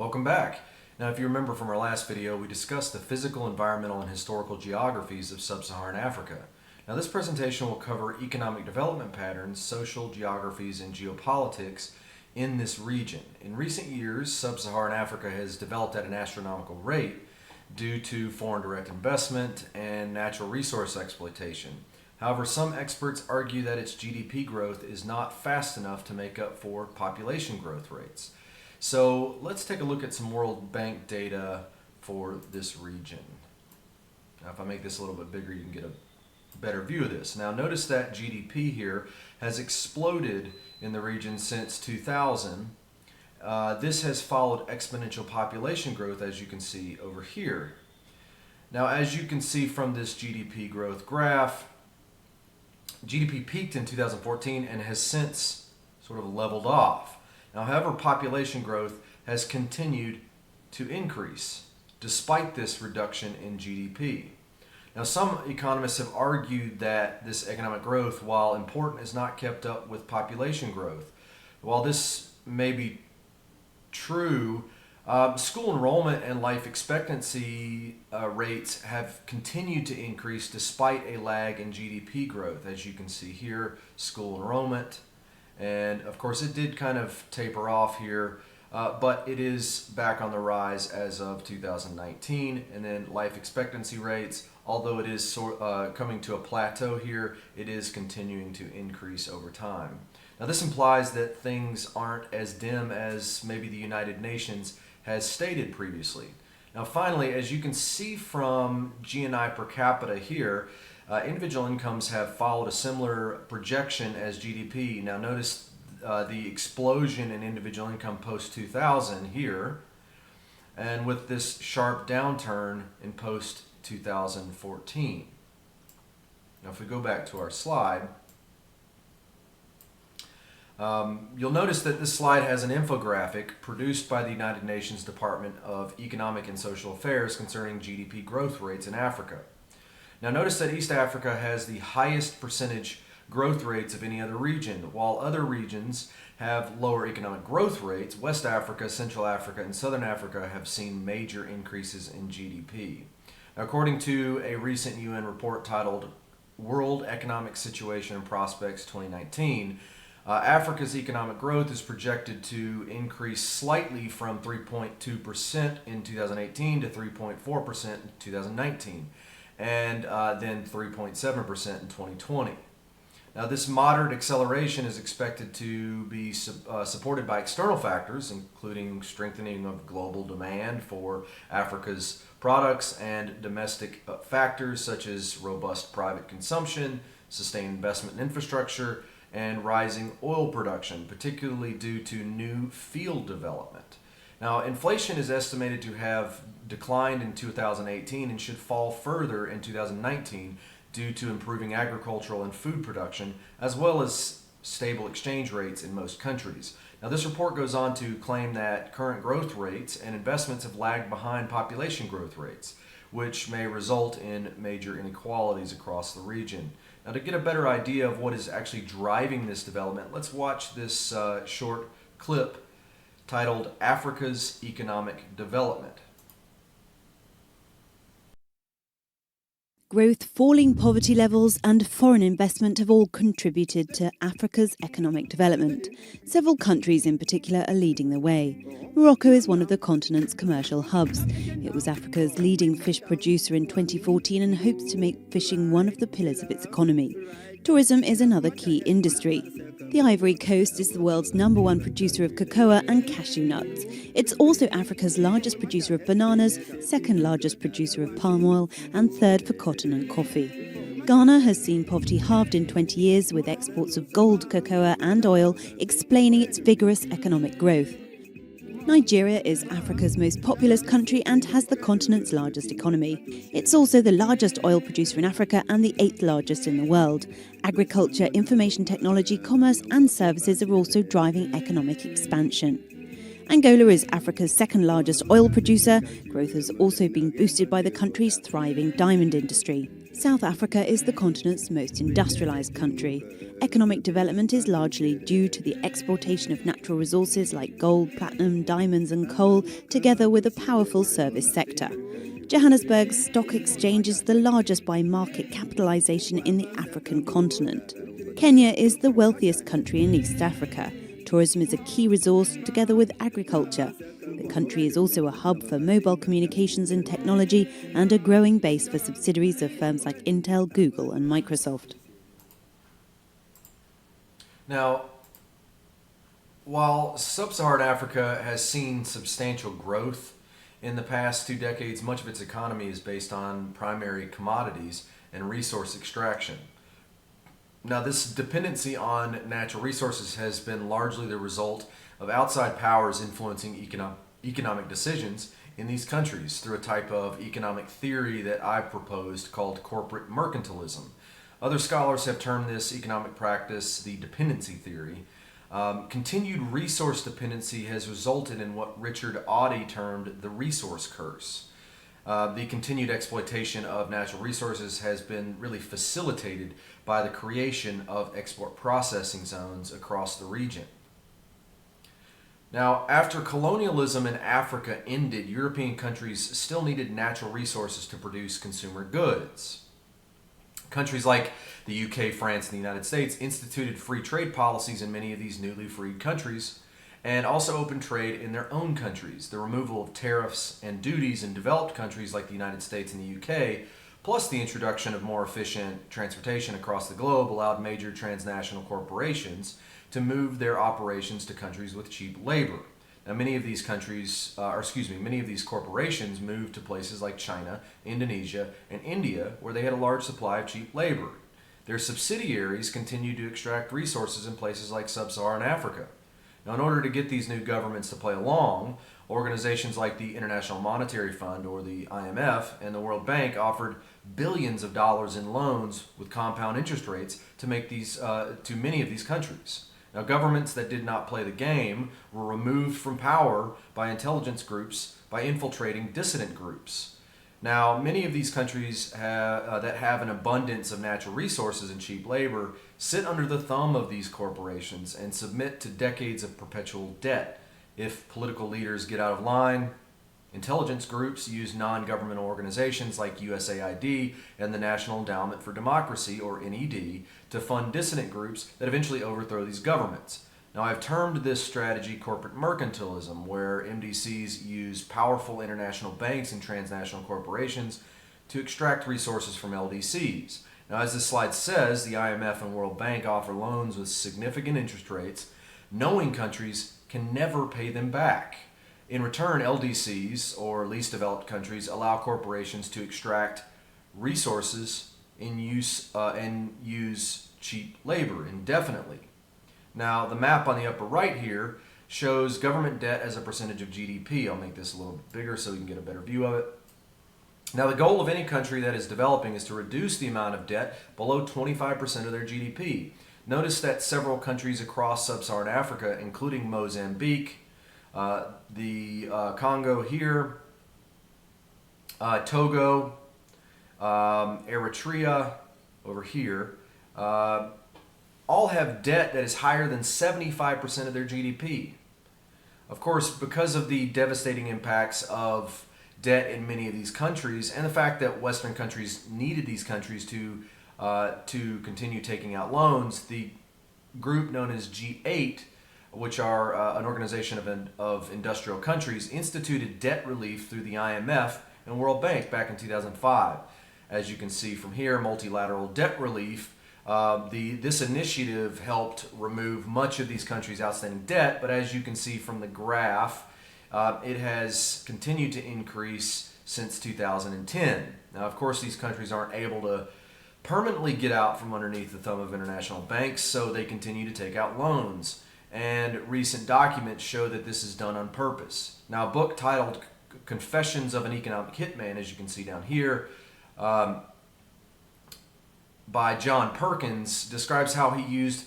Welcome back. Now, if you remember from our last video, we discussed the physical, environmental, and historical geographies of Sub-Saharan Africa. Now, this presentation will cover economic development patterns, social geographies, and geopolitics in this region. In recent years, Sub-Saharan Africa has developed at an astronomical rate due to foreign direct investment and natural resource exploitation. However, some experts argue that its GDP growth is not fast enough to make up for population growth rates. So let's take a look at some World Bank data for this region. Now, if I make this a little bit bigger, you can get a better view of this. Now, notice that GDP here has exploded in the region since 2000. This has followed exponential population growth, as you can see over here. Now, as you can see from this GDP growth graph, GDP peaked in 2014 and has since sort of leveled off. Now, however, population growth has continued to increase despite this reduction in GDP. Now, some economists have argued that this economic growth, while important, is not kept up with population growth. While this may be true, school enrollment and life expectancy rates have continued to increase despite a lag in GDP growth. As you can see here, school enrollment. And of course, it did kind of taper off here, but it is back on the rise as of 2019. And then life expectancy rates, although it is coming to a plateau here, it is continuing to increase over time. Now, this implies that things aren't as dim as maybe the United Nations has stated previously. Now, finally, as you can see from GNI per capita here, individual incomes have followed a similar projection as GDP. Now, notice the explosion in individual income post-2000 here, and with this sharp downturn in post-2014. Now, if we go back to our slide, you'll notice that this slide has an infographic produced by the United Nations Department of Economic and Social Affairs concerning GDP growth rates in Africa. Now, notice that East Africa has the highest percentage growth rates of any other region. While other regions have lower economic growth rates, West Africa, Central Africa, and Southern Africa have seen major increases in GDP. Now, according to a recent UN report titled World Economic Situation and Prospects 2019, Africa's economic growth is projected to increase slightly from 3.2% in 2018 to 3.4% in 2019, and then 3.7% in 2020. Now, this moderate acceleration is expected to be supported by external factors, including strengthening of global demand for Africa's products and domestic factors such as robust private consumption, sustained investment in infrastructure, and rising oil production, particularly due to new field development. Now, inflation is estimated to have declined in 2018 and should fall further in 2019 due to improving agricultural and food production, as well as stable exchange rates in most countries. Now, this report goes on to claim that current growth rates and investments have lagged behind population growth rates, which may result in major inequalities across the region. Now, to get a better idea of what is actually driving this development, let's watch this short clip titled Africa's Economic Development. Growth, falling poverty levels and foreign investment have all contributed to Africa's economic development. Several countries in particular are leading the way. Morocco is one of the continent's commercial hubs. It was Africa's leading fish producer in 2014 and hopes to make fishing one of the pillars of its economy. Tourism is another key industry. The Ivory Coast is the world's #1 producer of cocoa and cashew nuts. It's also Africa's largest producer of bananas, second largest producer of palm oil, and third for cotton and coffee. Ghana has seen poverty halved in 20 years, with exports of gold, cocoa and oil explaining its vigorous economic growth. Nigeria is Africa's most populous country and has the continent's largest economy. It's also the largest oil producer in Africa and the 8th largest in the world. Agriculture, information technology, commerce and services are also driving economic expansion. Angola is Africa's second largest oil producer. Growth has also been boosted by the country's thriving diamond industry. South Africa is the continent's most industrialised country. Economic development is largely due to the exportation of natural resources like gold, platinum, diamonds and coal, together with a powerful service sector. Johannesburg's stock exchange is the largest by market capitalisation in the African continent. Kenya is the wealthiest country in East Africa. Tourism is a key resource, together with agriculture. The country is also a hub for mobile communications and technology and a growing base for subsidiaries of firms like Intel, Google and Microsoft. Now, while Sub-Saharan Africa has seen substantial growth in the past 2 decades, much of its economy is based on primary commodities and resource extraction. Now, this dependency on natural resources has been largely the result of outside powers influencing economic decisions in these countries through a type of economic theory that I've proposed called corporate mercantilism. Other scholars have termed this economic practice the dependency theory. Continued resource dependency has resulted in what Richard Audie termed the resource curse. The continued exploitation of natural resources has been really facilitated by the creation of export processing zones across the region. Now, after colonialism in Africa ended, European countries still needed natural resources to produce consumer goods. Countries like the UK, France, and the United States instituted free trade policies in many of these newly freed countries, and also opened trade in their own countries. The removal of tariffs and duties in developed countries like the United States and the UK, plus the introduction of more efficient transportation across the globe, allowed major transnational corporations to move their operations to countries with cheap labor. Now, many of these corporations moved to places like China, Indonesia, and India, where they had a large supply of cheap labor. Their subsidiaries continued to extract resources in places like Sub-Saharan Africa. Now, in order to get these new governments to play along, organizations like the International Monetary Fund, or the IMF, and the World Bank offered billions of dollars in loans with compound interest rates to many of these countries. Now, governments that did not play the game were removed from power by intelligence groups by infiltrating dissident groups. Now, many of these countries that have an abundance of natural resources and cheap labor sit under the thumb of these corporations and submit to decades of perpetual debt. If political leaders get out of line, intelligence groups use non-governmental organizations like USAID and the National Endowment for Democracy, or NED, to fund dissident groups that eventually overthrow these governments. Now, I've termed this strategy corporate mercantilism, where MDCs use powerful international banks and transnational corporations to extract resources from LDCs. Now, as this slide says, the IMF and World Bank offer loans with significant interest rates, knowing countries can never pay them back. In return, LDCs, or least developed countries, allow corporations to extract resources and use cheap labor indefinitely. Now, the map on the upper right here shows government debt as a percentage of GDP. I'll make this a little bit bigger so you can get a better view of it. Now, the goal of any country that is developing is to reduce the amount of debt below 25% of their GDP. Notice that several countries across Sub-Saharan Africa, including Mozambique, the Congo here, Togo, Eritrea over here, all have debt that is higher than 75% of their GDP. Of course, because of the devastating impacts of debt in many of these countries, and the fact that Western countries needed these countries to continue taking out loans, the group known as G8, which are an organization of industrial countries, instituted debt relief through the IMF and World Bank back in 2005. As you can see from here, multilateral debt relief. This initiative helped remove much of these countries' outstanding debt, but as you can see from the graph, it has continued to increase since 2010. Now, of course, these countries aren't able to permanently get out from underneath the thumb of international banks, so they continue to take out loans. And recent documents show that this is done on purpose. Now, a book titled Confessions of an Economic Hitman, as you can see down here, by John Perkins, describes how he used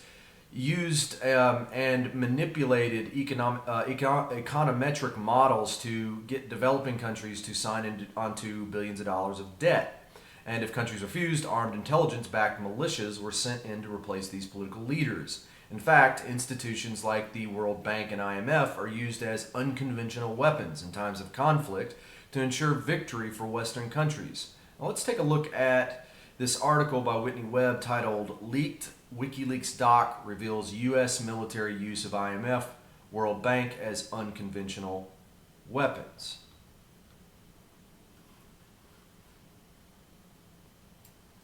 used and manipulated econometric models to get developing countries to sign onto billions of dollars of debt. And if countries refused, armed intelligence-backed militias were sent in to replace these political leaders. In fact, institutions like the World Bank and IMF are used as unconventional weapons in times of conflict to ensure victory for Western countries. Now let's take a look at this article by Whitney Webb titled "Leaked WikiLeaks Doc Reveals U.S. Military Use of IMF, World Bank as Unconventional Weapons."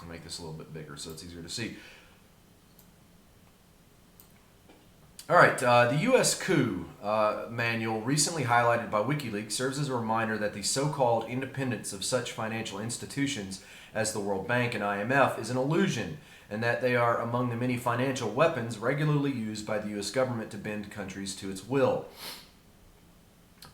I'll make this a little bit bigger so it's easier to see. All right, the U.S. coup manual recently highlighted by WikiLeaks serves as a reminder that the so-called independence of such financial institutions as the World Bank and IMF is an illusion, and that they are among the many financial weapons regularly used by the U.S. government to bend countries to its will.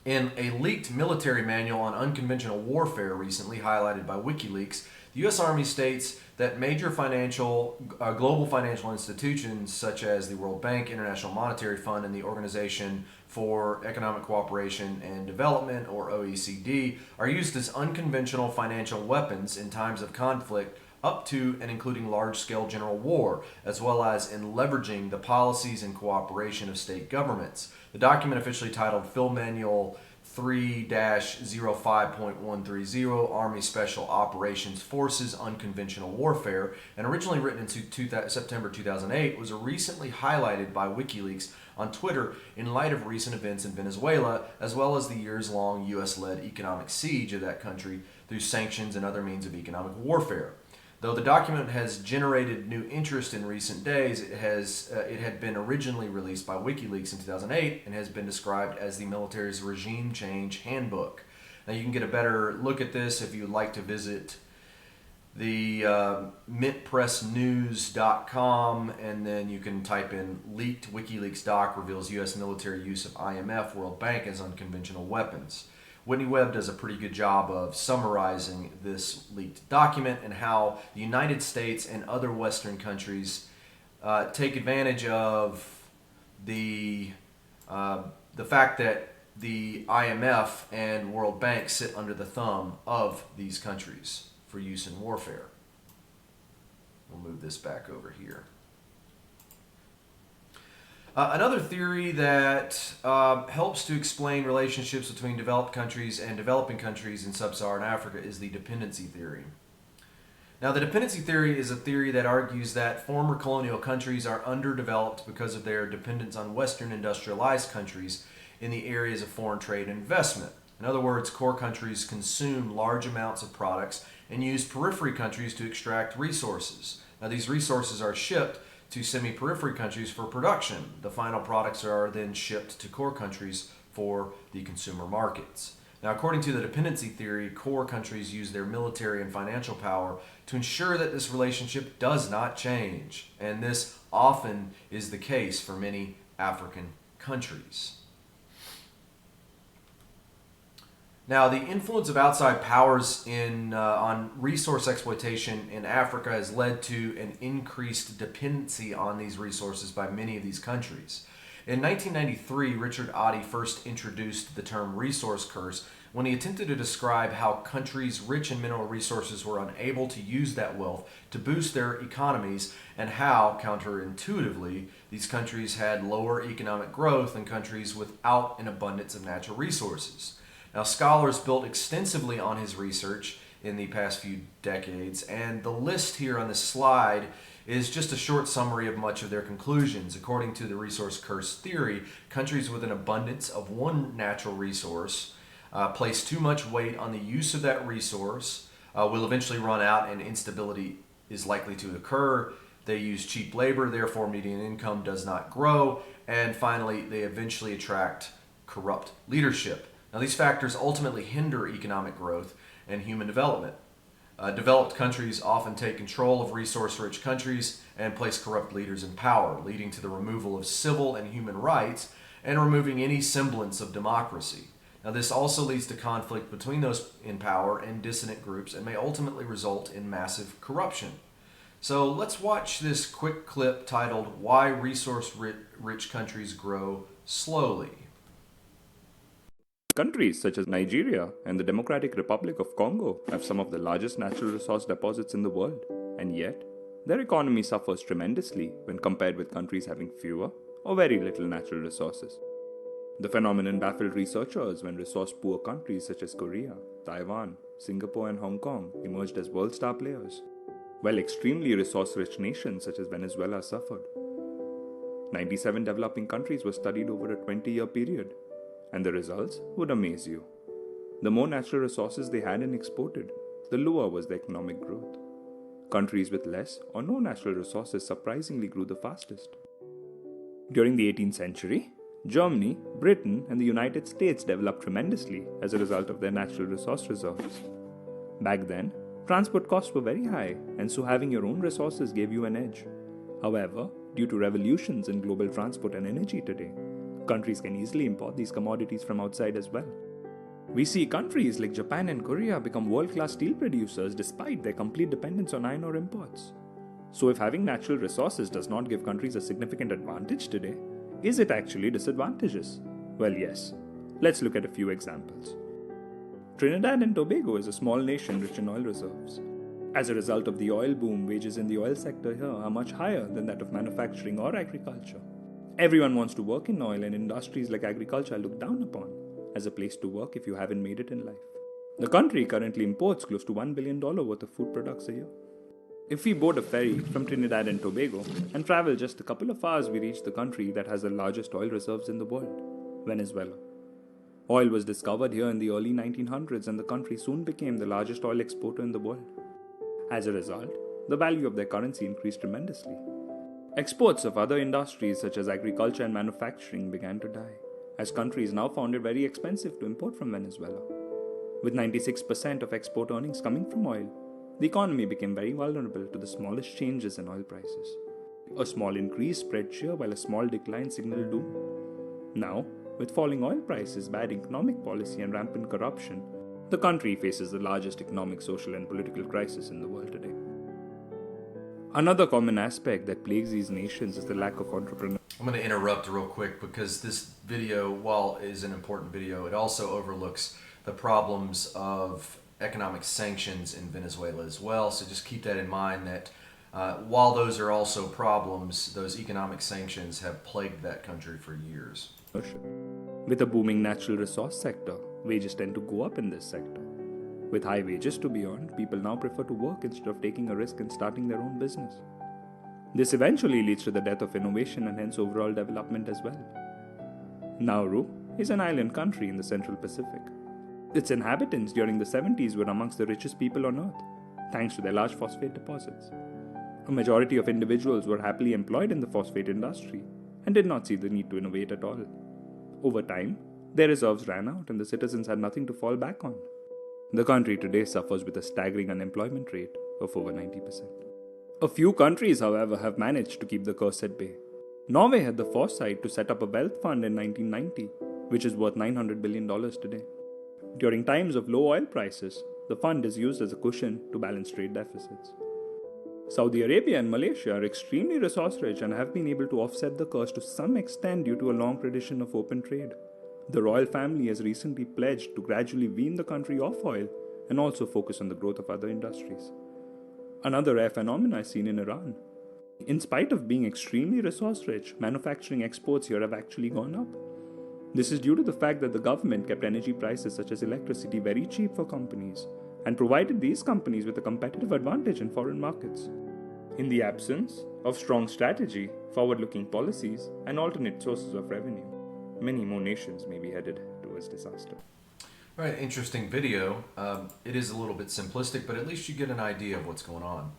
In a leaked military manual on unconventional warfare recently highlighted by WikiLeaks, the U.S. Army states that major global financial institutions such as the World Bank, International Monetary Fund, and the Organization for Economic Cooperation and Development, or OECD, are used as unconventional financial weapons in times of conflict up to and including large-scale general war, as well as in leveraging the policies and cooperation of state governments. The document, officially titled Field Manual 3-05.130 Army Special Operations Forces Unconventional Warfare, and originally written in September 2008, was recently highlighted by WikiLeaks on Twitter in light of recent events in Venezuela, as well as the years-long U.S.-led economic siege of that country through sanctions and other means of economic warfare. Though the document has generated new interest in recent days, it had been originally released by WikiLeaks in 2008 and has been described as the military's regime change handbook. Now you can get a better look at this if you'd like to visit the mintpressnews.com, and then you can type in "leaked WikiLeaks doc reveals U.S. military use of IMF, World Bank as unconventional weapons." Whitney Webb does a pretty good job of summarizing this leaked document and how the United States and other Western countries take advantage of the fact that the IMF and World Bank sit under the thumb of these countries for use in warfare. We'll move this back over here. Another theory that helps to explain relationships between developed countries and developing countries in Sub-Saharan Africa is the dependency theory. Now, the dependency theory is a theory that argues that former colonial countries are underdeveloped because of their dependence on Western industrialized countries in the areas of foreign trade and investment. In other words, core countries consume large amounts of products and use periphery countries to extract resources. Now, these resources are shipped to semi-periphery countries for production. The final products are then shipped to core countries for the consumer markets. Now, according to the dependency theory, core countries use their military and financial power to ensure that this relationship does not change, and this often is the case for many African countries. Now, the influence of outside powers on resource exploitation in Africa has led to an increased dependency on these resources by many of these countries. In 1993, Richard Oddie first introduced the term resource curse when he attempted to describe how countries rich in mineral resources were unable to use that wealth to boost their economies, and how, counterintuitively, these countries had lower economic growth than countries without an abundance of natural resources. Now, scholars built extensively on his research in the past few decades, and the list here on this slide is just a short summary of much of their conclusions. According to the resource curse theory, countries with an abundance of one natural resource place too much weight on the use of that resource, will eventually run out, and instability is likely to occur. They use cheap labor, therefore median income does not grow, and finally they eventually attract corrupt leadership. Now, these factors ultimately hinder economic growth and human development. Developed countries often take control of resource-rich countries and place corrupt leaders in power, leading to the removal of civil and human rights and removing any semblance of democracy. Now, this also leads to conflict between those in power and dissident groups and may ultimately result in massive corruption. So let's watch this quick clip titled Why Resource-Rich Countries Grow Slowly. Countries such as Nigeria and the Democratic Republic of Congo have some of the largest natural resource deposits in the world, and yet their economy suffers tremendously when compared with countries having fewer or very little natural resources. The phenomenon baffled researchers when resource-poor countries such as Korea, Taiwan, Singapore, and Hong Kong emerged as world star players, while extremely resource-rich nations such as Venezuela suffered. 97 developing countries were studied over a 20-year period, and the results would amaze you. The more natural resources they had and exported, the lower was the economic growth. Countries with less or no natural resources surprisingly grew the fastest. During the 18th century, Germany, Britain, and the United States developed tremendously as a result of their natural resource reserves. Back then, transport costs were very high, and so having your own resources gave you an edge. However, due to revolutions in global transport and energy today, countries can easily import these commodities from outside as well. We see countries like Japan and Korea become world-class steel producers despite their complete dependence on iron ore imports. So if having natural resources does not give countries a significant advantage today, is it actually disadvantageous? Well, yes. Let's look at a few examples. Trinidad and Tobago is a small nation rich in oil reserves. As a result of the oil boom, wages in the oil sector here are much higher than that of manufacturing or agriculture. Everyone wants to work in oil, and industries like agriculture are looked down upon as a place to work if you haven't made it in life. The country currently imports close to $1 billion worth of food products a year. If we board a ferry from Trinidad and Tobago and travel just a couple of hours, we reach the country that has the largest oil reserves in the world, Venezuela. Oil was discovered here in the early 1900s, and the country soon became the largest oil exporter in the world. As a result, the value of their currency increased tremendously. Exports of other industries such as agriculture and manufacturing began to die, as countries now found it very expensive to import from Venezuela. With 96% of export earnings coming from oil, the economy became very vulnerable to the smallest changes in oil prices. A small increase spread cheer while a small decline signaled doom. Now, with falling oil prices, bad economic policy, and rampant corruption, the country faces the largest economic, social, and political crisis in the world today. Another common aspect that plagues these nations is the lack of entrepreneurship. I'm going to interrupt real quick because this video, while it is an important video, it also overlooks the problems of economic sanctions in Venezuela as well. So just keep that in mind that while those are also problems, those economic sanctions have plagued that country for years. With a booming natural resource sector, wages tend to go up in this sector. With high wages to be earned, people now prefer to work instead of taking a risk and starting their own business. This eventually leads to the death of innovation and hence overall development as well. Nauru is an island country in the Central Pacific. Its inhabitants during the 70s were amongst the richest people on earth, thanks to their large phosphate deposits. A majority of individuals were happily employed in the phosphate industry and did not see the need to innovate at all. Over time, their reserves ran out and the citizens had nothing to fall back on. The country today suffers with a staggering unemployment rate of over 90%. A few countries, however, have managed to keep the curse at bay. Norway had the foresight to set up a wealth fund in 1990, which is worth $900 billion today. During times of low oil prices, the fund is used as a cushion to balance trade deficits. Saudi Arabia and Malaysia are extremely resource-rich and have been able to offset the curse to some extent due to a long tradition of open trade. The royal family has recently pledged to gradually wean the country off oil and also focus on the growth of other industries. Another rare phenomenon is seen in Iran. In spite of being extremely resource-rich, manufacturing exports here have actually gone up. This is due to the fact that the government kept energy prices such as electricity very cheap for companies and provided these companies with a competitive advantage in foreign markets. In the absence of strong strategy, forward-looking policies, and alternate sources of revenue, many more nations may be headed towards disaster. All right, interesting video. It is a little bit simplistic, but at least you get an idea of what's going on.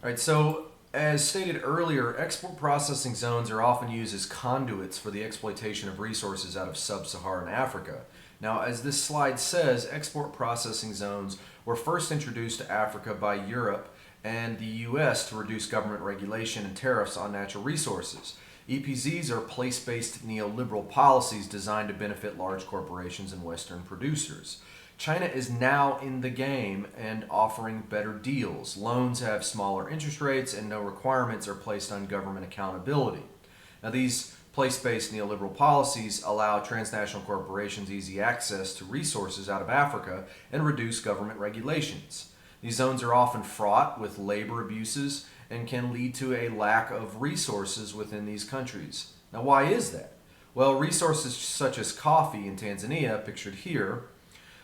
All right, so as stated earlier, export processing zones are often used as conduits for the exploitation of resources out of Sub-Saharan Africa. Now, as this slide says, export processing zones were first introduced to Africa by Europe and the US to reduce government regulation and tariffs on natural resources. EPZs are place-based neoliberal policies designed to benefit large corporations and Western producers. China is now in the game and offering better deals. Loans have smaller interest rates and no requirements are placed on government accountability. Now, these place-based neoliberal policies allow transnational corporations easy access to resources out of Africa and reduce government regulations. These zones are often fraught with labor abuses and can lead to a lack of resources within these countries. Now, why is that? Well, resources such as coffee in Tanzania, pictured here,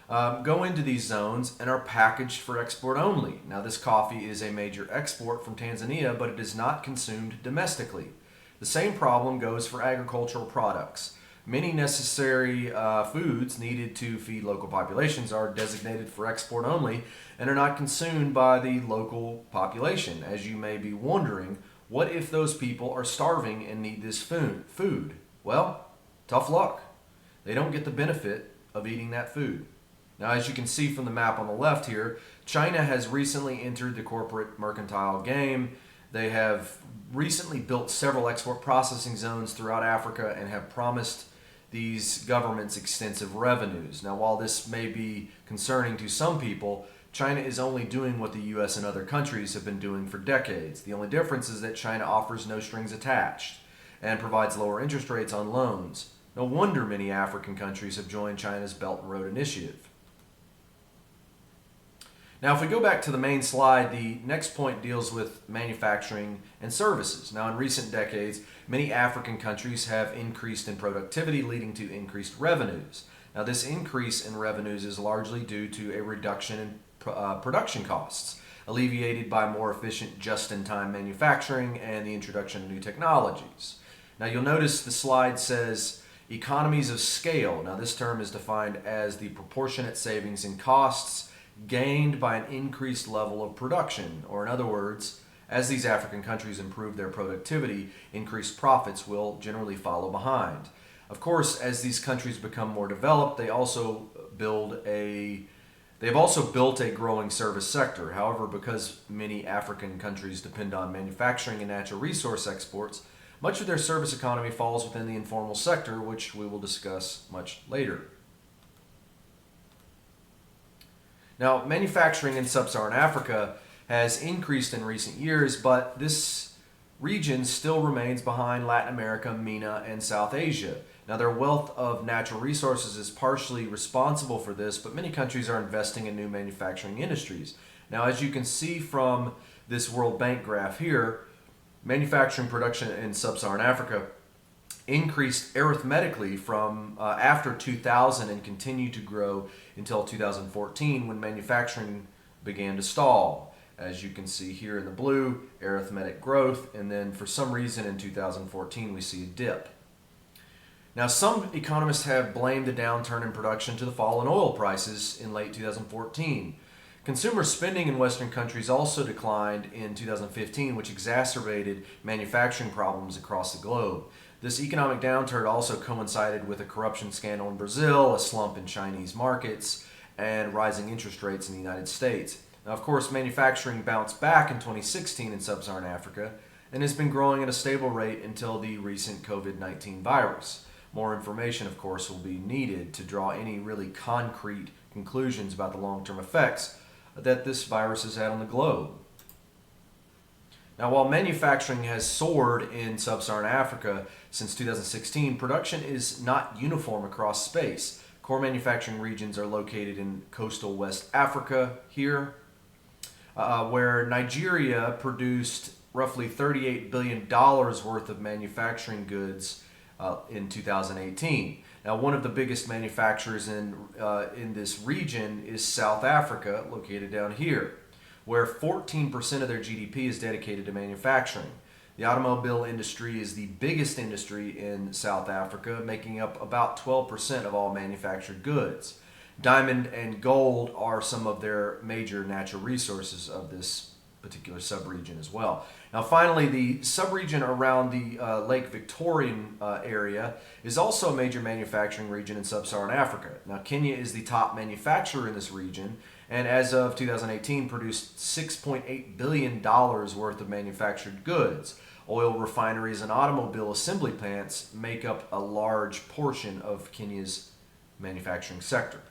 go into these zones and are packaged for export only. Now, this coffee is a major export from Tanzania, but it is not consumed domestically. The same problem goes for agricultural products. Many necessary foods needed to feed local populations are designated for export only and are not consumed by the local population. As you may be wondering, what if those people are starving and need this food? Well, tough luck. They don't get the benefit of eating that food. Now, as you can see from the map on the left here, China has recently entered the corporate mercantile game. They have recently built several export processing zones throughout Africa and have promised these governments extensive revenues. Now, while this may be concerning to some people, China is only doing what the US and other countries have been doing for decades. The only difference is that China offers no strings attached and provides lower interest rates on loans. No wonder many African countries have joined China's Belt and Road Initiative. Now, if we go back to the main slide, the next point deals with manufacturing and services. Now, in recent decades, many African countries have increased in productivity, leading to increased revenues. Now, this increase in revenues is largely due to a reduction in production costs, alleviated by more efficient just-in-time manufacturing and the introduction of new technologies. Now, you'll notice the slide says economies of scale. Now, this term is defined as the proportionate savings in costs gained by an increased level of production, or in other words, as these African countries improve their productivity, increased profits will generally follow behind. Of course, as these countries become more developed, they have also built a growing service sector. However, because many African countries depend on manufacturing and natural resource exports, much of their service economy falls within the informal sector, which we will discuss much later. Now, manufacturing in Sub-Saharan Africa has increased in recent years, but this region still remains behind Latin America, MENA, and South Asia. Now, their wealth of natural resources is partially responsible for this, but many countries are investing in new manufacturing industries. Now, as you can see from this World Bank graph here, manufacturing production in Sub-Saharan Africa increased arithmetically from after 2000 and continued to grow until 2014 when manufacturing began to stall. As you can see here in the blue, arithmetic growth, and then for some reason in 2014 we see a dip. Now, some economists have blamed the downturn in production to the fall in oil prices in late 2014. Consumer spending in Western countries also declined in 2015, which exacerbated manufacturing problems across the globe. This economic downturn also coincided with a corruption scandal in Brazil, a slump in Chinese markets, and rising interest rates in the United States. Now, of course, manufacturing bounced back in 2016 in Sub-Saharan Africa and has been growing at a stable rate until the recent COVID-19 virus. More information, of course, will be needed to draw any really concrete conclusions about the long-term effects that this virus has had on the globe. Now, while manufacturing has soared in Sub-Saharan Africa since 2016, production is not uniform across space. Core manufacturing regions are located in coastal West Africa here, where Nigeria produced roughly $38 billion worth of manufacturing goods in 2018. Now, one of the biggest manufacturers in this region is South Africa, located down here, where 14% of their GDP is dedicated to manufacturing. The automobile industry is the biggest industry in South Africa, making up about 12% of all manufactured goods. Diamond and gold are some of their major natural resources of this particular subregion as well. Now, finally, the subregion around the Lake Victorian area is also a major manufacturing region in Sub-Saharan Africa. Now, Kenya is the top manufacturer in this region, and as of 2018 produced $6.8 billion worth of manufactured goods. Oil refineries and automobile assembly plants make up a large portion of Kenya's manufacturing sector.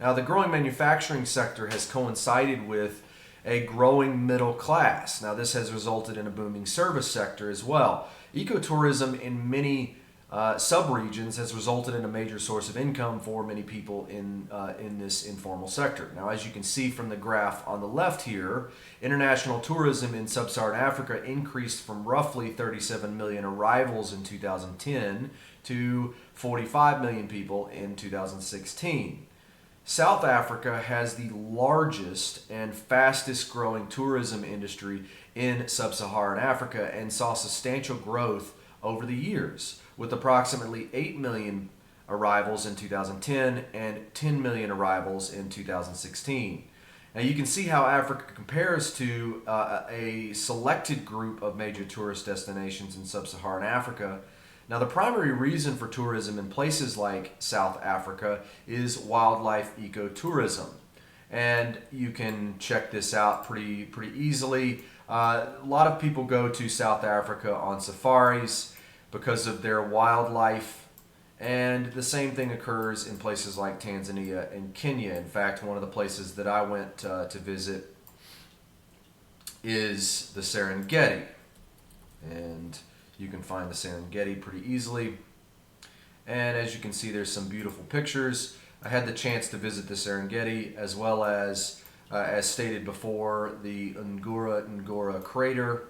Now, the growing manufacturing sector has coincided with a growing middle class. Now, this has resulted in a booming service sector as well. Ecotourism in many subregions has resulted in a major source of income for many people in this informal sector. Now, as you can see from the graph on the left here, international tourism in Sub-Saharan Africa increased from roughly 37 million arrivals in 2010 to 45 million people in 2016. South Africa has the largest and fastest growing tourism industry in Sub-Saharan Africa and saw substantial growth over the years, with approximately 8 million arrivals in 2010 and 10 million arrivals in 2016. Now you can see how Africa compares to a selected group of major tourist destinations in Sub-Saharan Africa. Now, the primary reason for tourism in places like South Africa is wildlife ecotourism. And you can check this out pretty easily. A lot of people go to South Africa on safaris because of their wildlife. And the same thing occurs in places like Tanzania and Kenya. In fact, one of the places that I went to visit is the Serengeti. And you can find the Serengeti pretty easily. And as you can see, there's some beautiful pictures. I had the chance to visit the Serengeti as well as stated before, the Ngora crater.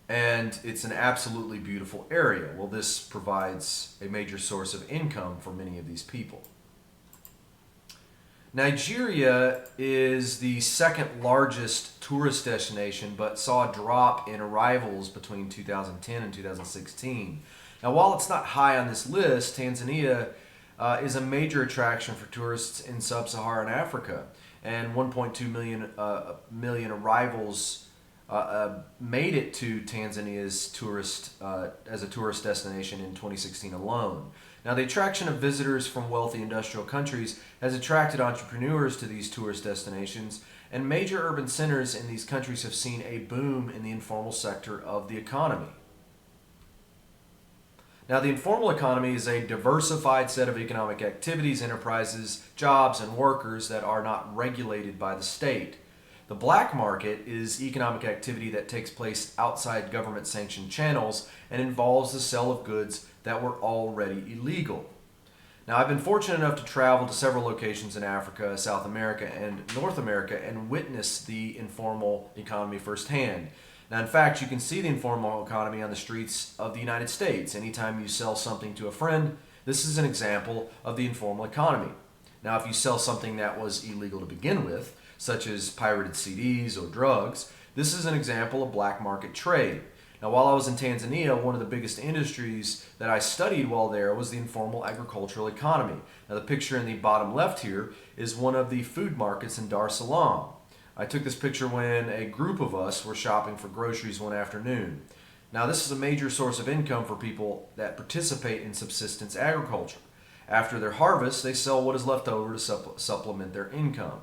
And it's an absolutely beautiful area. Well, this provides a major source of income for many of these people. Nigeria is the second largest tourist destination, but saw a drop in arrivals between 2010 and 2016. Now, while it's not high on this list, Tanzania is a major attraction for tourists in Sub-Saharan Africa, and 1.2 million arrivals made it to Tanzania's as a tourist destination in 2016 alone. Now, the attraction of visitors from wealthy industrial countries has attracted entrepreneurs to these tourist destinations, and major urban centers in these countries have seen a boom in the informal sector of the economy. Now, the informal economy is a diversified set of economic activities, enterprises, jobs, and workers that are not regulated by the state. The black market is economic activity that takes place outside government-sanctioned channels and involves the sale of goods that were already illegal. Now, I've been fortunate enough to travel to several locations in Africa, South America, and North America and witness the informal economy firsthand. Now, in fact, you can see the informal economy on the streets of the United States. Anytime you sell something to a friend, this is an example of the informal economy. Now, if you sell something that was illegal to begin with, such as pirated CDs or drugs, this is an example of black market trade. Now, while I was in Tanzania, one of the biggest industries that I studied while there was the informal agricultural economy. Now, the picture in the bottom left here is one of the food markets in Dar es Salaam. I took this picture when a group of us were shopping for groceries one afternoon. Now, this is a major source of income for people that participate in subsistence agriculture. After their harvest, they sell what is left over to supplement their income.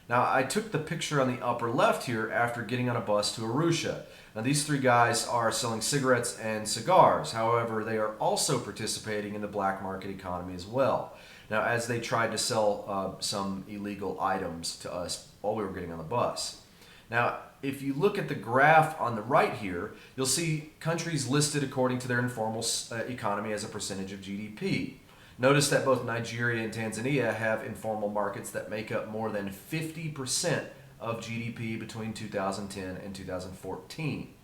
Now, I took the picture on the upper left here after getting on a bus to Arusha. Now, these three guys are selling cigarettes and cigars. However, they are also participating in the black market economy as well. Now, as they tried to sell some illegal items to us while we were getting on the bus. Now, if you look at the graph on the right here, you'll see countries listed according to their informal economy as a percentage of GDP. Notice that both Nigeria and Tanzania have informal markets that make up more than 50% of GDP between 2010 and 2014.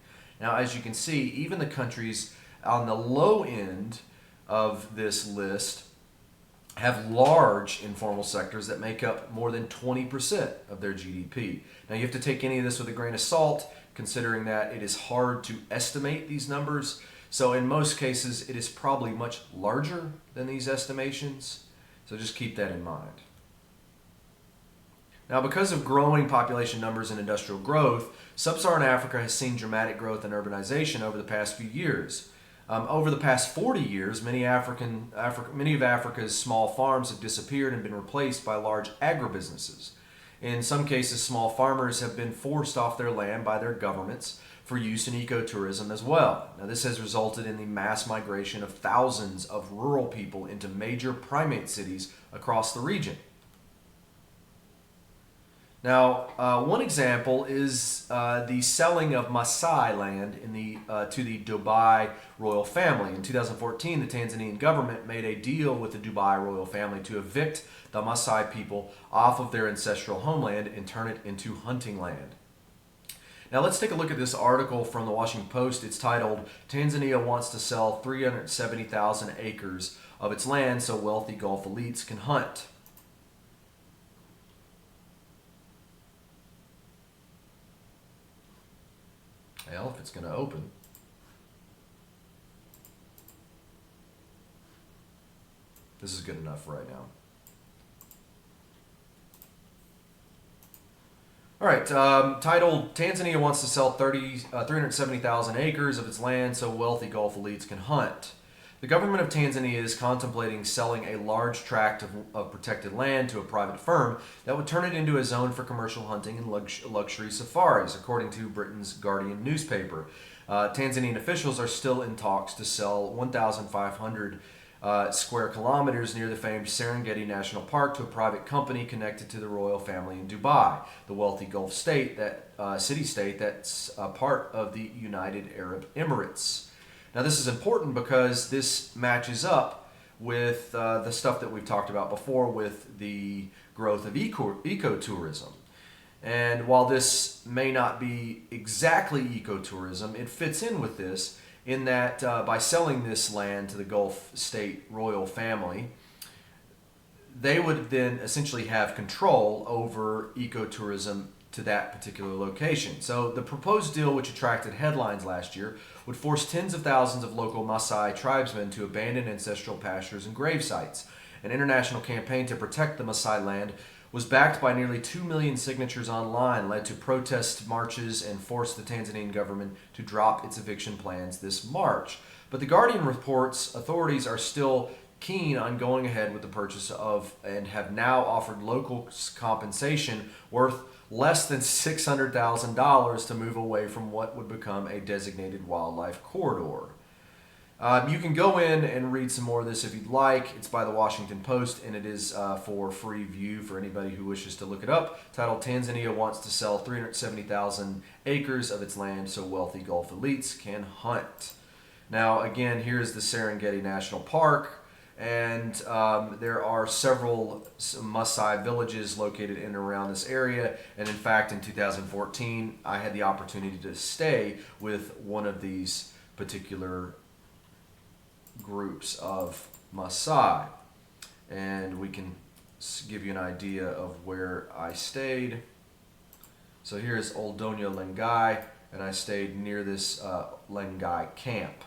Now, as you can see, even the countries on the low end of this list have large informal sectors that make up more than 20% of their GDP. Now, you have to take any of this with a grain of salt, considering that it is hard to estimate these numbers. So in most cases, it is probably much larger than these estimations. So just keep that in mind. Now, because of growing population numbers and industrial growth, Sub-Saharan Africa has seen dramatic growth in urbanization over the past few years. Over the past 40 years, many of Africa's small farms have disappeared and been replaced by large agribusinesses. In some cases, small farmers have been forced off their land by their governments, for use in ecotourism as well. Now, this has resulted in the mass migration of thousands of rural people into major primate cities across the region. Now, one example is the selling of Masai Land to the Dubai royal family. In 2014, the Tanzanian government made a deal with the Dubai royal family to evict the Masai people off of their ancestral homeland and turn it into hunting land. Now let's take a look at this article from the Washington Post. It's titled, "Tanzania Wants to Sell 370,000 Acres of Its Land So Wealthy Gulf Elites Can Hunt." Well, if it's going to open. This is good enough right now. All right, titled, "Tanzania Wants to Sell 370,000 Acres of Its Land So Wealthy Gulf Elites Can Hunt." The government of Tanzania is contemplating selling a large tract of protected land to a private firm that would turn it into a zone for commercial hunting and luxury safaris, according to Britain's Guardian newspaper. Tanzanian officials are still in talks to sell 1,500 square kilometers near the famed Serengeti National Park to a private company connected to the royal family in Dubai, the wealthy Gulf state, city-state that's a part of the United Arab Emirates. Now, this is important because this matches up with the stuff that we've talked about before with the growth of ecotourism. And while this may not be exactly ecotourism, it fits in with this in that by selling this land to the Gulf state royal family, they would then essentially have control over ecotourism to that particular location. So the proposed deal, which attracted headlines last year, would force tens of thousands of local Maasai tribesmen to abandon ancestral pastures and grave sites. An international campaign to protect the Masai land was backed by nearly 2 million signatures online, led to protest marches, and forced the Tanzanian government to drop its eviction plans this March. But The Guardian reports authorities are still keen on going ahead with the purchase of, and have now offered local compensation worth less than $600,000 to move away from what would become a designated wildlife corridor. You can go in and read some more of this if you'd like. It's by the Washington Post, and it is for free view for anybody who wishes to look it up. Titled, "Tanzania Wants to Sell 370,000 Acres of Its Land So Wealthy Gulf Elites Can Hunt." Now, again, here's the Serengeti National Park. And there are several Maasai villages located in and around this area. And in fact, in 2014, I had the opportunity to stay with one of these particular groups of Maasai. And we can give you an idea of where I stayed. So here's Oldonya Lengai, and I stayed near this Lengai camp.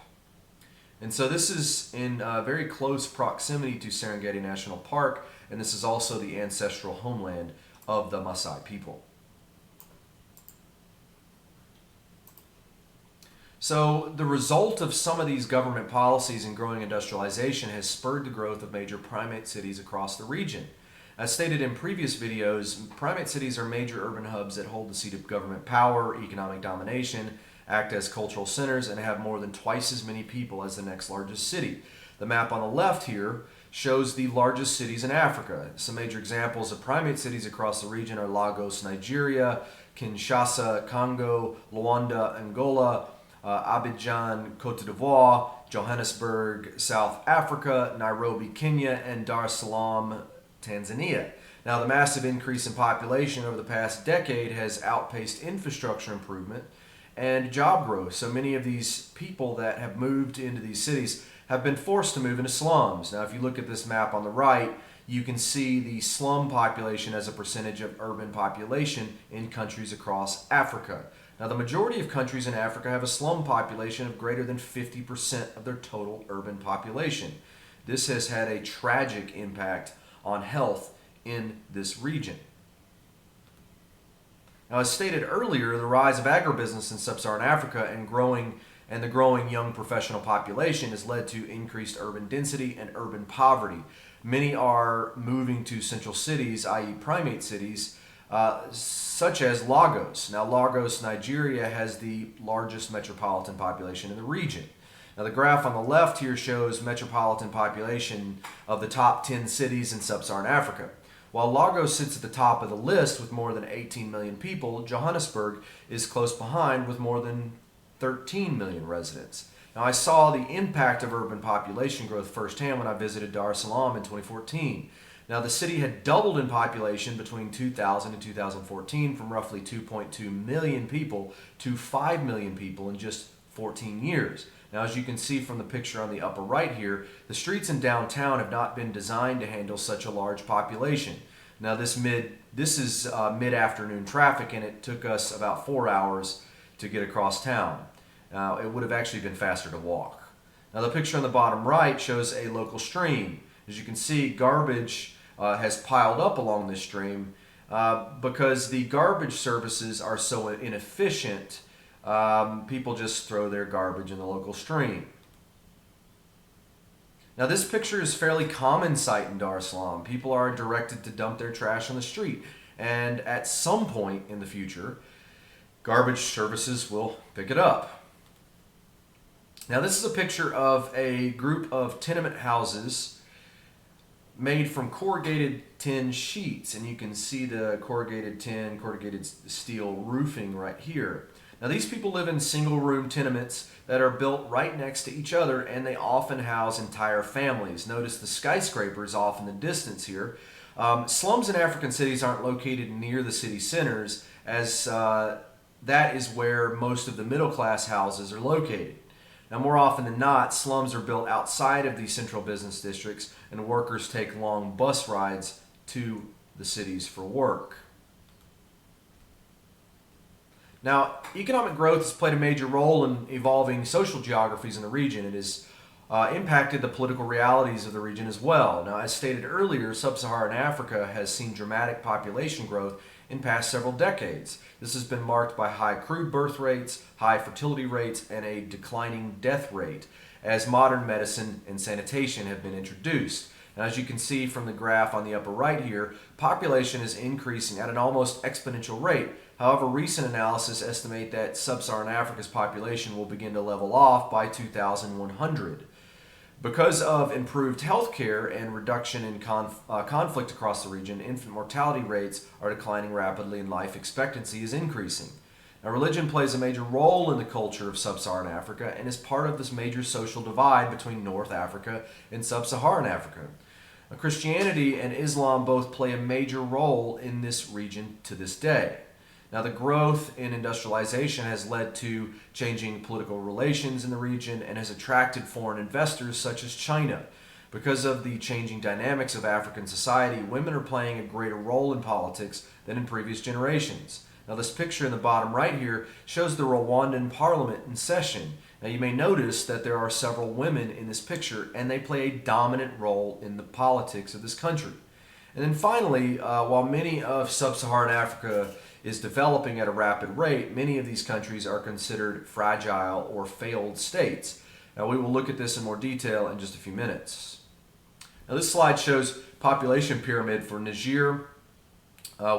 And so this is in very close proximity to Serengeti National Park, and this is also the ancestral homeland of the Maasai people. So the result of some of these government policies and growing industrialization has spurred the growth of major primate cities across the region. As stated in previous videos, primate cities are major urban hubs that hold the seat of government power, economic domination, act as cultural centers, and have more than twice as many people as the next largest city. The map on the left here shows the largest cities in Africa. Some major examples of primate cities across the region are Lagos, Nigeria, Kinshasa, Congo, Luanda, Angola, Abidjan, Cote d'Ivoire, Johannesburg, South Africa, Nairobi, Kenya, and Dar es Salaam, Tanzania. Now, the massive increase in population over the past decade has outpaced infrastructure improvement and job growth. So many of these people that have moved into these cities have been forced to move into slums. Now, if you look at this map on the right, you can see the slum population as a percentage of urban population in countries across Africa. Now, the majority of countries in Africa have a slum population of greater than 50% of their total urban population. This has had a tragic impact on health in this region. Now, as stated earlier, the rise of agribusiness in Sub-Saharan Africa and the growing young professional population has led to increased urban density and urban poverty. Many are moving to central cities, i.e. primate cities, such as Lagos. Now, Lagos, Nigeria, has the largest metropolitan population in the region. Now, the graph on the left here shows metropolitan population of the top 10 cities in Sub-Saharan Africa. While Lagos sits at the top of the list with more than 18 million people, Johannesburg is close behind with more than 13 million residents. Now, I saw the impact of urban population growth firsthand when I visited Dar es Salaam in 2014. Now, the city had doubled in population between 2000 and 2014 from roughly 2.2 million people to 5 million people in just 14 years. Now, as you can see from the picture on the upper right here, the streets in downtown have not been designed to handle such a large population. Now, this is mid-afternoon traffic, and it took us about 4 hours to get across town. Now, it would have actually been faster to walk. Now, the picture on the bottom right shows a local stream. As you can see, garbage has piled up along this stream because the garbage services are so inefficient. People just throw their garbage in the local stream. Now, this picture is a fairly common sight in Dar es Salaam. People are directed to dump their trash on the street, and at some point in the future, garbage services will pick it up. Now, this is a picture of a group of tenement houses made from corrugated tin sheets, and you can see the corrugated steel roofing right here. Now, these people live in single-room tenements that are built right next to each other, and they often house entire families. Notice the skyscrapers off in the distance here. Slums in African cities aren't located near the city centers, as that is where most of the middle-class houses are located. Now, more often than not, slums are built outside of these central business districts, and workers take long bus rides to the cities for work. Now, economic growth has played a major role in evolving social geographies in the region. It has impacted the political realities of the region as well. Now, as stated earlier, Sub-Saharan Africa has seen dramatic population growth in past several decades. This has been marked by high crude birth rates, high fertility rates, and a declining death rate as modern medicine and sanitation have been introduced. Now, as you can see from the graph on the upper right here, population is increasing at an almost exponential rate. However, recent analysis estimate that Sub-Saharan Africa's population will begin to level off by 2100. Because of improved health care and reduction in conflict across the region, infant mortality rates are declining rapidly and life expectancy is increasing. Now, religion plays a major role in the culture of Sub-Saharan Africa and is part of this major social divide between North Africa and Sub-Saharan Africa. Now, Christianity and Islam both play a major role in this region to this day. Now, the growth in industrialization has led to changing political relations in the region and has attracted foreign investors such as China. Because of the changing dynamics of African society, women are playing a greater role in politics than in previous generations. Now, this picture in the bottom right here shows the Rwandan parliament in session. Now, you may notice that there are several women in this picture, and they play a dominant role in the politics of this country. And then finally, while many of Sub-Saharan Africa is developing at a rapid rate, many of these countries are considered fragile or failed states. Now, we will look at this in more detail in just a few minutes. Now, this slide shows population pyramid for Niger,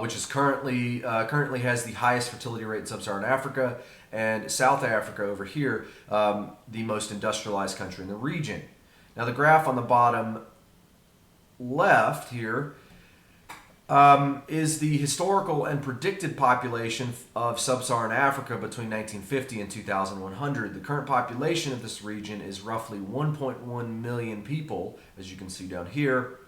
which is currently has the highest fertility rate in Sub-Saharan Africa, and South Africa over here, the most industrialized country in the region. Now, the graph on the bottom left here is the historical and predicted population of Sub-Saharan Africa between 1950 and 2100. The current population of this region is roughly 1.1 million people, as you can see down here,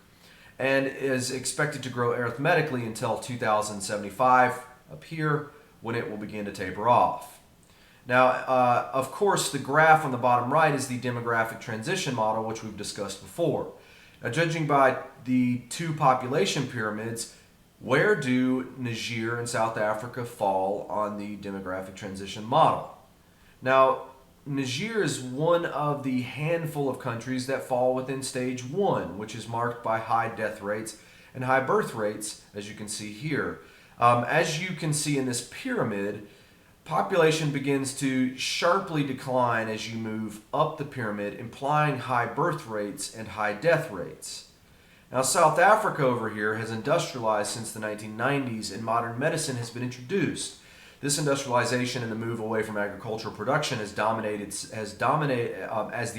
and is expected to grow arithmetically until 2075 up here, when it will begin to taper off. Now, of course, the graph on the bottom right is the demographic transition model, which we've discussed before. Now, judging by the two population pyramids, where do Niger and South Africa fall on the demographic transition model? Now, Niger is one of the handful of countries that fall within stage 1, which is marked by high death rates and high birth rates, as you can see here. As you can see in this pyramid, population begins to sharply decline as you move up the pyramid, implying high birth rates and high death rates. Now, South Africa over here has industrialized since the 1990s, and modern medicine has been introduced. This industrialization and the move away from agricultural production as the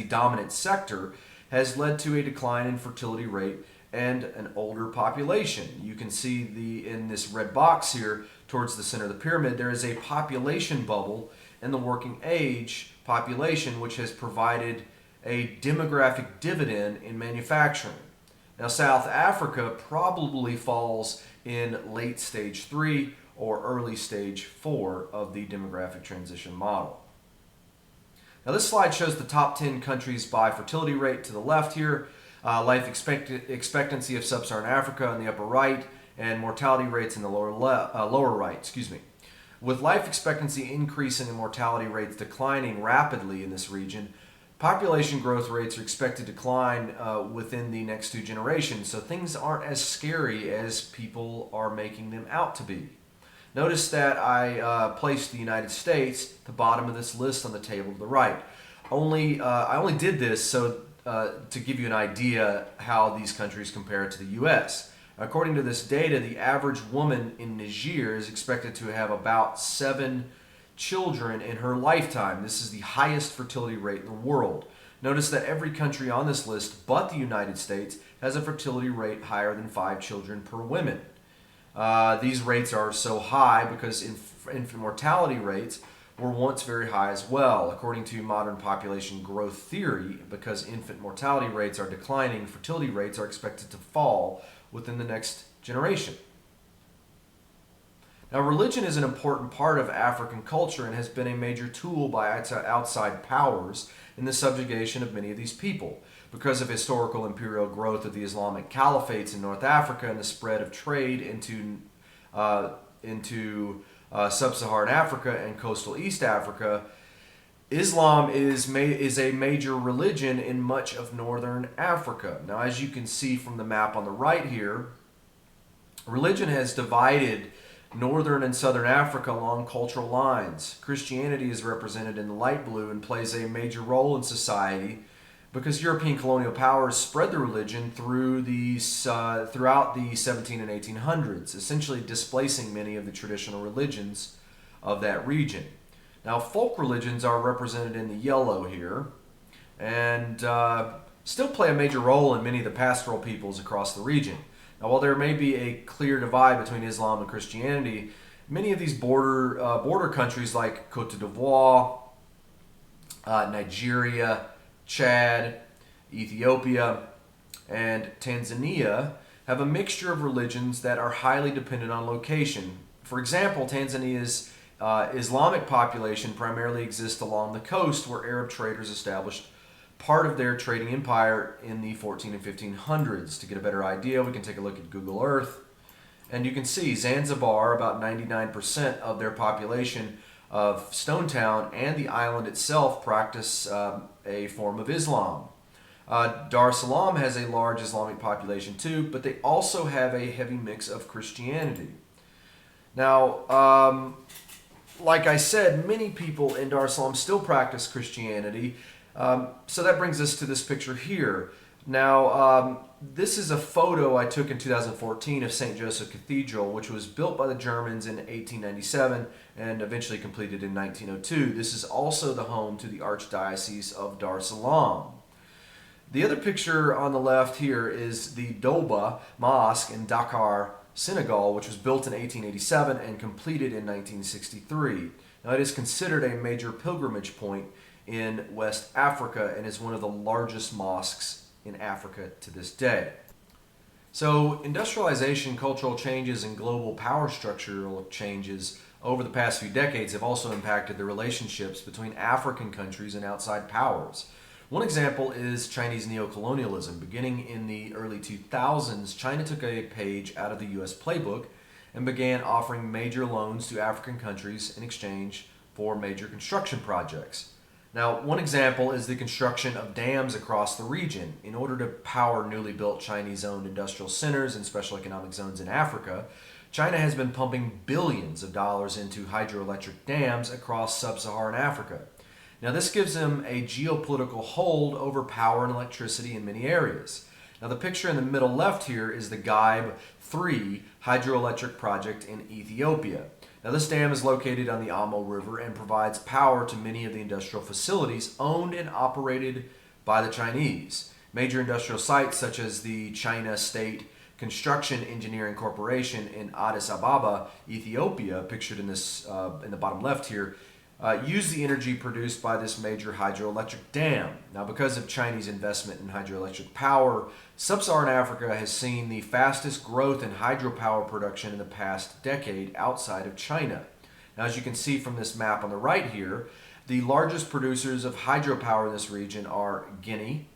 dominant sector has led to a decline in fertility rate and an older population. You can see in this red box here towards the center of the pyramid, there is a population bubble in the working age population, which has provided a demographic dividend in manufacturing. Now, South Africa probably falls in late stage 3 or early stage 4 of the demographic transition model. Now, this slide shows the top 10 countries by fertility rate to the left here, life expectancy of Sub-Saharan Africa in the upper right, and mortality rates in the lower right. With life expectancy increasing and mortality rates declining rapidly in this region, population growth rates are expected to decline within the next 2 generations, so things aren't as scary as people are making them out to be. Notice that I placed the United States at the bottom of this list on the table to the right. I only did this so to give you an idea how these countries compare to the U.S. According to this data, the average woman in Niger is expected to have about 7 children in her lifetime. This is the highest fertility rate in the world. Notice that every country on this list but the United States has a fertility rate higher than 5 children per woman. These rates are so high because infant mortality rates were once very high as well. According to modern population growth theory, because infant mortality rates are declining, fertility rates are expected to fall within the next generation. Now, religion is an important part of African culture and has been a major tool by outside powers in the subjugation of many of these people. Because of historical imperial growth of the Islamic caliphates in North Africa and the spread of trade into Sub-Saharan Africa and coastal East Africa, Islam is a major religion in much of northern Africa. Now, as you can see from the map on the right here, religion has divided northern and southern Africa along cultural lines. Christianity is represented in the light blue and plays a major role in society because European colonial powers spread the religion throughout the 17 and 1800s, essentially displacing many of the traditional religions of that region. Now, folk religions are represented in the yellow here and still play a major role in many of the pastoral peoples across the region. Now, while there may be a clear divide between Islam and Christianity, many of these border countries like Cote d'Ivoire, Nigeria, Chad, Ethiopia, and Tanzania have a mixture of religions that are highly dependent on location. For example, Tanzania's Islamic population primarily exists along the coast where Arab traders established part of their trading empire in the 14 and 1500s. To get a better idea, we can take a look at Google Earth, and you can see Zanzibar, about 99% of their population of Stone Town and the island itself practice a form of Islam. Dar es Salaam has a large Islamic population too, but they also have a heavy mix of Christianity. Now, like I said, many people in Dar es Salaam still practice Christianity. So that brings us to this picture here. Now, this is a photo I took in 2014 of St. Joseph Cathedral, which was built by the Germans in 1897 and eventually completed in 1902. This is also the home to the Archdiocese of Dar es Salaam. The other picture on the left here is the Doba Mosque in Dakar, Senegal, which was built in 1887 and completed in 1963. Now, it is considered a major pilgrimage point in West Africa and is one of the largest mosques in Africa to this day. So, industrialization, cultural changes, and global power structural changes over the past few decades have also impacted the relationships between African countries and outside powers. One example is Chinese neocolonialism. Beginning in the early 2000s, China took a page out of the U.S. playbook and began offering major loans to African countries in exchange for major construction projects. Now, one example is the construction of dams across the region. In order to power newly built Chinese-owned industrial centers and special economic zones in Africa, China has been pumping billions of dollars into hydroelectric dams across sub-Saharan Africa. Now, this gives them a geopolitical hold over power and electricity in many areas. Now the picture in the middle left here is the Gaib 3 hydroelectric project in Ethiopia. Now this dam is located on the Amo River and provides power to many of the industrial facilities owned and operated by the Chinese. Major industrial sites such as the China State Construction Engineering Corporation in Addis Ababa, Ethiopia, pictured in this in the bottom left here, use the energy produced by this major hydroelectric dam. Now, because of Chinese investment in hydroelectric power, Sub-Saharan Africa has seen the fastest growth in hydropower production in the past decade outside of China. Now, as you can see from this map on the right here, the largest producers of hydropower in this region are Guinea,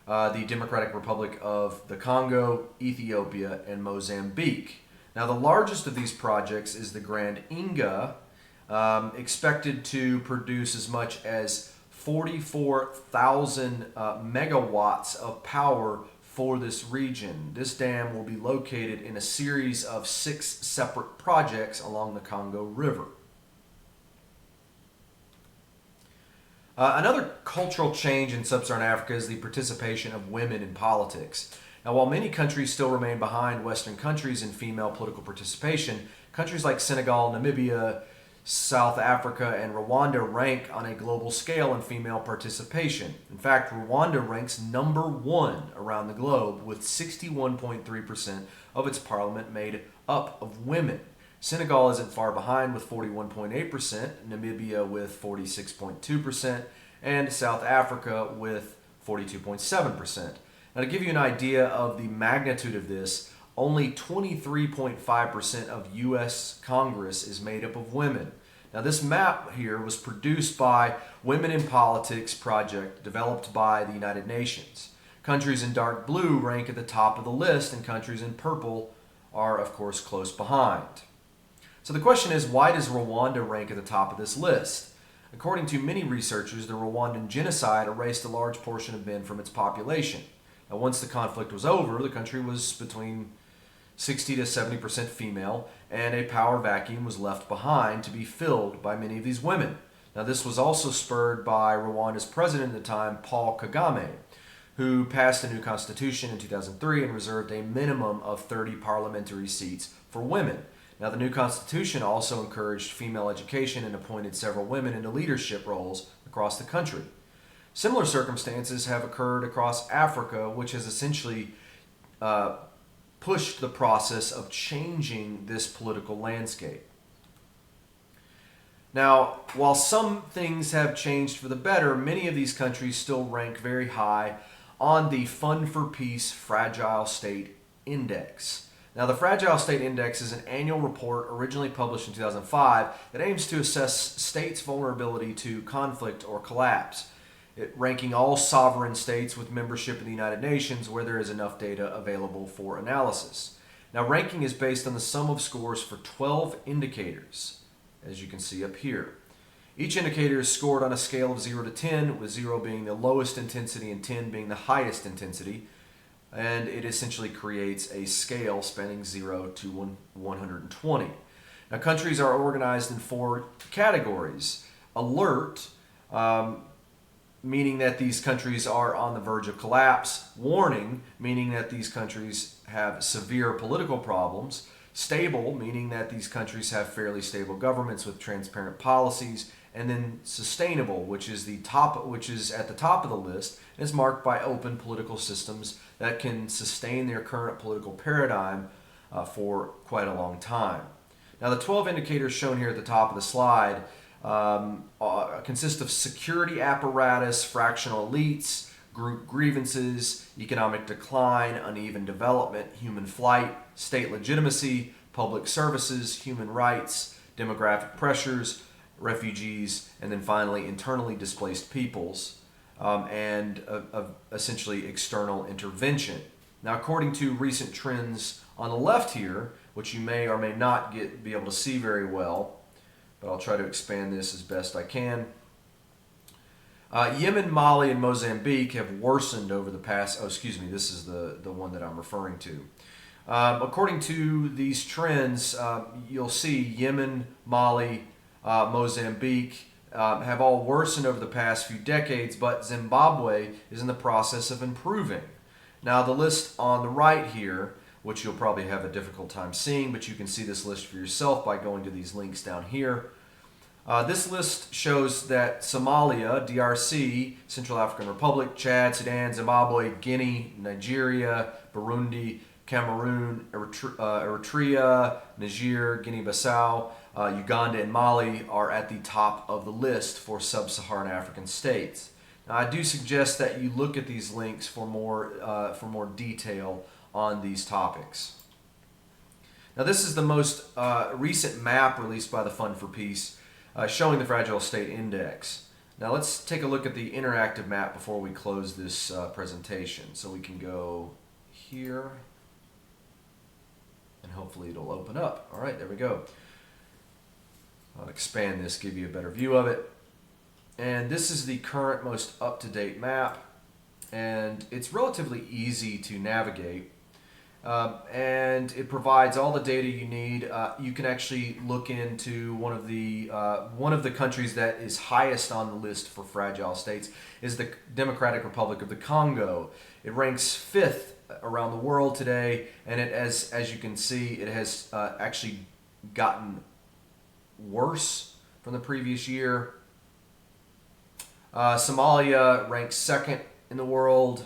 the Democratic Republic of the Congo, Ethiopia, and Mozambique. Now, the largest of these projects is the Grand Inga, expected to produce as much as 44,000 megawatts of power for this region. This dam will be located in a series of 6 separate projects along the Congo River. Another cultural change in Sub-Saharan Africa is the participation of women in politics. Now, while many countries still remain behind Western countries in female political participation, countries like Senegal, Namibia, South Africa, and Rwanda rank on a global scale in female participation. In fact, Rwanda ranks number 1 around the globe with 61.3% of its parliament made up of women. Senegal isn't far behind with 41.8%, Namibia with 46.2%, and South Africa with 42.7%. Now, to give you an idea of the magnitude of this, only 23.5% of U.S. Congress is made up of women. Now, this map here was produced by Women in Politics project developed by the United Nations. Countries in dark blue rank at the top of the list, and countries in purple are, of course, close behind. So the question is, why does Rwanda rank at the top of this list? According to many researchers, the Rwandan genocide erased a large portion of men from its population. Now, once the conflict was over, the country was between 60 to 70% female, and a power vacuum was left behind to be filled by many of these women. Now, this was also spurred by Rwanda's president at the time, Paul Kagame, who passed a new constitution in 2003 and reserved a minimum of 30 parliamentary seats for women. Now, the new constitution also encouraged female education and appointed several women into leadership roles across the country. Similar circumstances have occurred across Africa, which has essentially pushed the process of changing this political landscape. Now, while some things have changed for the better, many of these countries still rank very high on the Fund for Peace Fragile State Index. Now, the Fragile State Index is an annual report originally published in 2005 that aims to assess states' vulnerability to conflict or collapse, ranking all sovereign states with membership in the United Nations where there is enough data available for analysis. Now, ranking is based on the sum of scores for 12 indicators, as you can see up here. Each indicator is scored on a scale of 0 to 10, with 0 being the lowest intensity and 10 being the highest intensity. And it essentially creates a scale spanning 0 to 120. Now, countries are organized in 4 categories. Alert, meaning that these countries are on the verge of collapse. Warning, meaning that these countries have severe political problems. Stable, meaning that these countries have fairly stable governments with transparent policies. And then sustainable, which is at the top of the list, and is marked by open political systems that can sustain their current political paradigm for quite a long time. Now, the 12 indicators shown here at the top of the slide consist of security apparatus, fractional elites, group grievances, economic decline, uneven development, human flight, state legitimacy, public services, human rights, demographic pressures, refugees, and then finally internally displaced peoples, and essentially external intervention. Now, according to recent trends on the left here, which you may or may not be able to see very well, but I'll try to expand this as best I can. Yemen, Mali, and Mozambique have worsened over the past, this is the one that I'm referring to. According to these trends, you'll see Yemen, Mali, Mozambique have all worsened over the past few decades, but Zimbabwe is in the process of improving. Now the list on the right here, which you'll probably have a difficult time seeing, but you can see this list for yourself by going to these links down here. This list shows that Somalia, DRC, Central African Republic, Chad, Sudan, Zimbabwe, Guinea, Nigeria, Burundi, Cameroon, Eritrea, Niger, Guinea-Bissau, Uganda, and Mali are at the top of the list for sub-Saharan African states. Now, I do suggest that you look at these links for more detail on these topics. Now, this is the most recent map released by the Fund for Peace, showing the Fragile State Index. Now let's take a look at the interactive map before we close this presentation. So we can go here, and hopefully it'll open up. All right, there we go. I'll expand this, give you a better view of it. And this is the current, most up-to-date map, and it's relatively easy to navigate. And it provides all the data you need. You can actually look into one of the countries that is highest on the list for fragile states is the Democratic Republic of the Congo. It ranks 5th around the world today, and it, as you can see, it has actually gotten worse from the previous year. Somalia ranks 2nd in the world.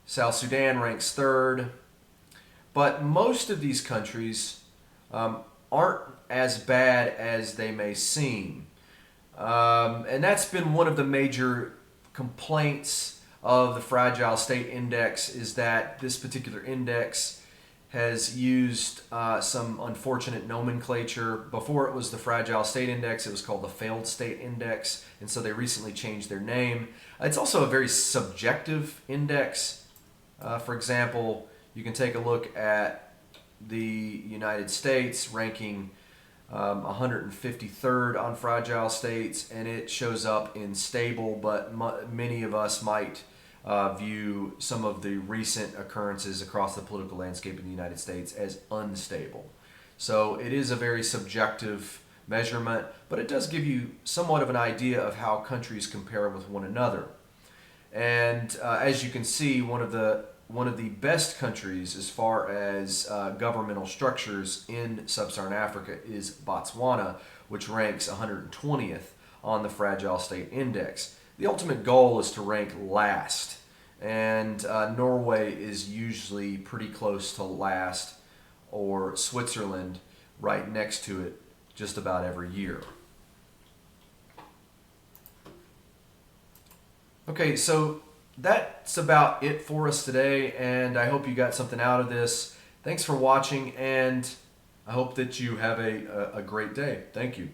South Sudan ranks 3rd, but most of these countries aren't as bad as they may seem. And that's been one of the major complaints of the Fragile State Index, is that this particular index has used some unfortunate nomenclature. Before it was the Fragile State Index, it was called the Failed State Index, and so they recently changed their name. It's also a very subjective index. For example, you can take a look at the United States ranking 153rd on fragile states, and it shows up in stable, but many of us might view some of the recent occurrences across the political landscape in the United States as unstable. So it is a very subjective measurement, but it does give you somewhat of an idea of how countries compare with one another. And as you can see, one of the best countries as far as governmental structures in Sub-Saharan Africa is Botswana, which ranks 120th on the Fragile State Index. The ultimate goal is to rank last, and Norway is usually pretty close to last, or Switzerland right next to it just about every year. Okay, so that's about it for us today, and I hope you got something out of this. Thanks for watching, and I hope that you have a great day. Thank you.